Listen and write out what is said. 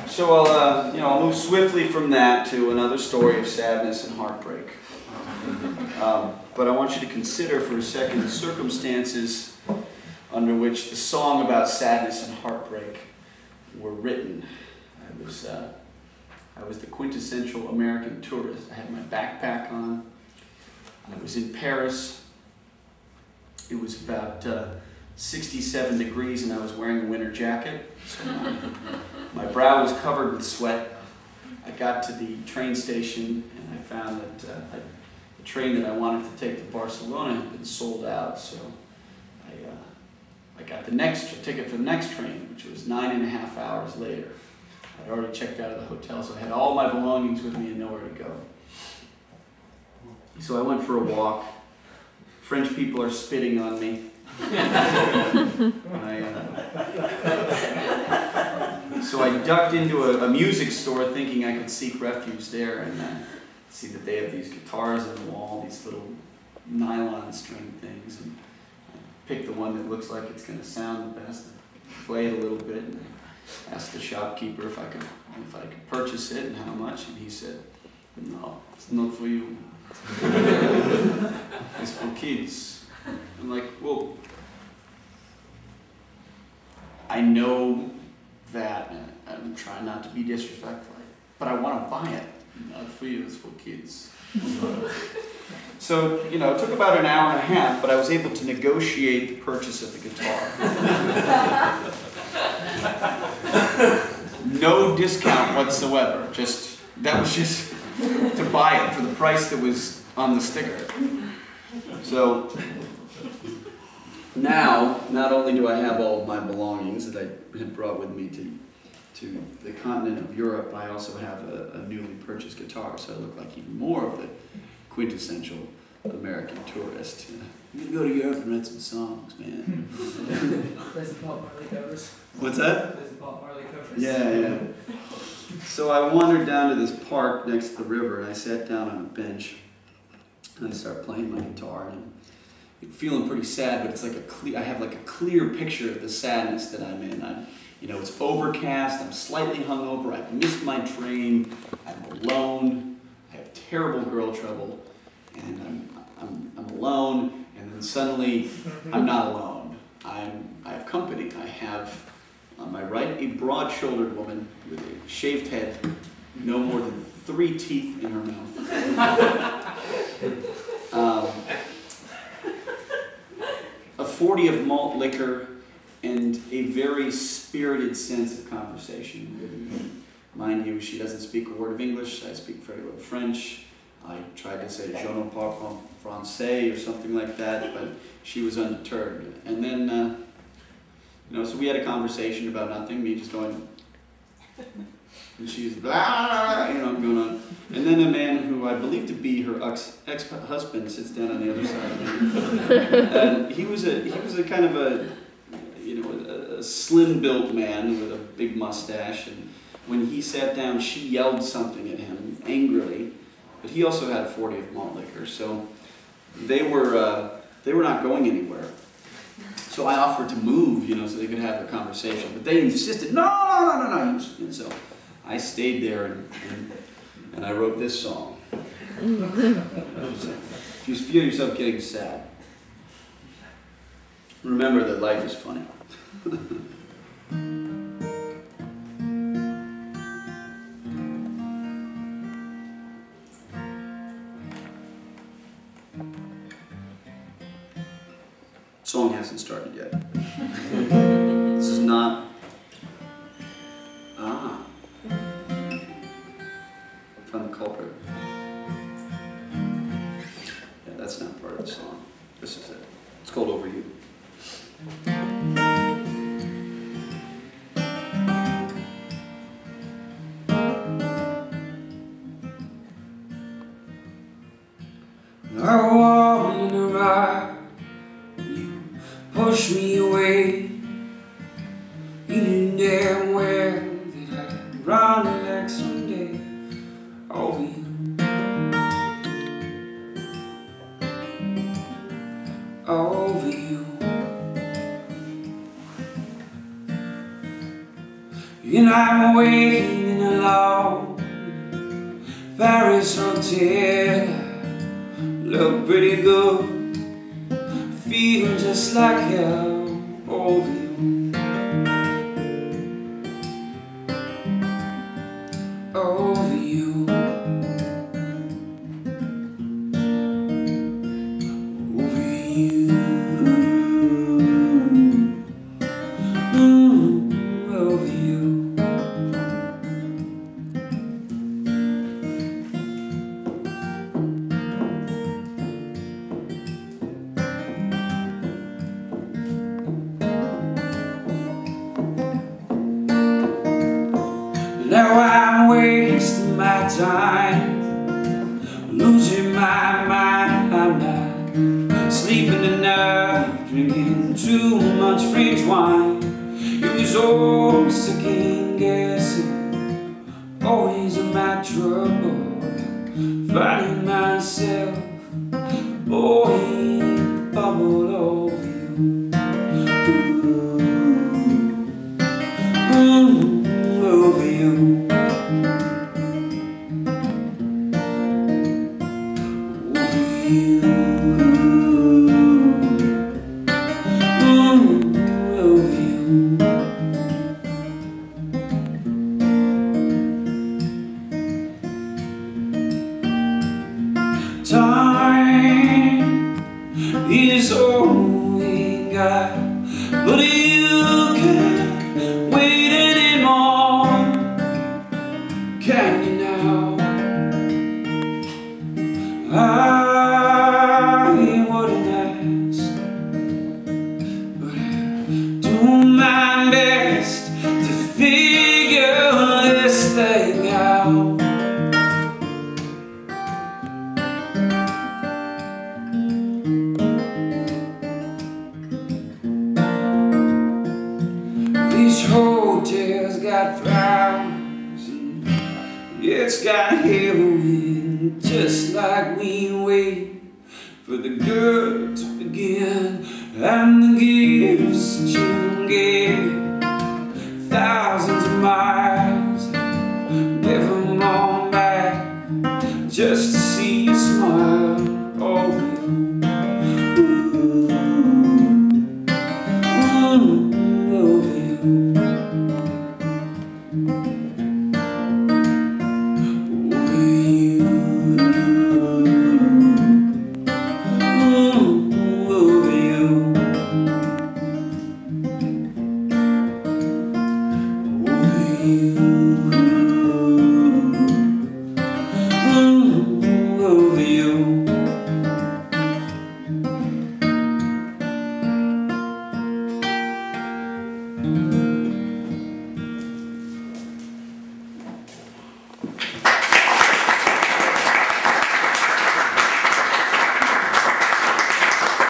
So I'll move swiftly from that to another story of sadness and heartbreak. But I want you to consider for a second the circumstances under which the song about sadness and heartbreak were written. I was the quintessential American tourist. I had my backpack on. I was in Paris. It was about 67 degrees and I was wearing a winter jacket. So my brow was covered with sweat. I got to the train station and I found that the train that I wanted to take to Barcelona had been sold out. So I got the ticket for the next train, which was 9.5 hours later. I'd already checked out of the hotel, so I had all my belongings with me and nowhere to go. So I went for a walk. French people are spitting on me. So I ducked into a music store thinking I could seek refuge there and see that they have these guitars on the wall, these little nylon string things, and I picked the one that looks like it's going to sound the best. I played a little bit and I asked the shopkeeper if I could purchase it and how much, and he said, "No, it's not for you. It's for kids." I'm like, well, I know that, and I'm trying not to be disrespectful, but I want to buy it. Not for you, it's for kids. So, it took about an hour and a half, but I was able to negotiate the purchase of the guitar. No discount whatsoever. That was just to buy it for the price that was on the sticker. So now, not only do I have all of my belongings that I had brought with me to the continent of Europe, I also have a newly purchased guitar, so I look like even more of the quintessential American tourist. I'm gonna go to Europe and write some songs, man. There's the Bob Marley covers. What's that? There's the Bob Marley covers. Yeah. So I wandered down to this park next to the river, and I sat down on a bench, and I started playing my guitar, and I'm feeling pretty sad, but it's like I have like a clear picture of the sadness that I'm in. It's overcast, I'm slightly hungover, I've missed my train, I'm alone, I have terrible girl trouble, and I'm alone, and then suddenly I'm not alone. I have company. I have on my right a broad-shouldered woman with a shaved head, no more than 3 teeth in her mouth. A 40 of malt liquor, and a very spirited sense of conversation. Mind you, she doesn't speak a word of English. I speak very little French. I tried to say "Je ne parle français" or something like that, but she was undeterred. And then, so we had a conversation about nothing, me just going, and she's blah, going on. And then a man who I believe to be her ex-husband sits down on the other side of me. And he was a kind of a slim-built man with a big mustache, and when he sat down, she yelled something at him angrily, but he also had a 40 of malt liquor, so they were not going anywhere. So I offered to move, so they could have a conversation, but they insisted, no. And so I stayed there, and I wrote this song. If you feel yourself getting sad, remember that life is funny. Song hasn't started yet. This is not. Found the culprit. Yeah, that's not part of the song. This is it. It's called "Over You." I walked in the ride, you pushed me away. You knew damn well that I'd run back someday. Over you. Over you. And I I'm waiting alone, Paris hotel, look pretty good, feeling just like hell over you, over you, over you, over you. Now I'm wasting my time, losing my mind. I'm not sleeping enough, drinking too much French wine. It was all second guessing, always in my trouble, finding myself, boy, bubble over you. Over you, over you, over you. Time is all we got, but you can't wait anymore. Can you now? I wouldn't ask, but I do my best to figure this thing out. This hotel's got flowers, it's got heroin, just like we wait for the good to begin. And the gifts that you gave, thousands of miles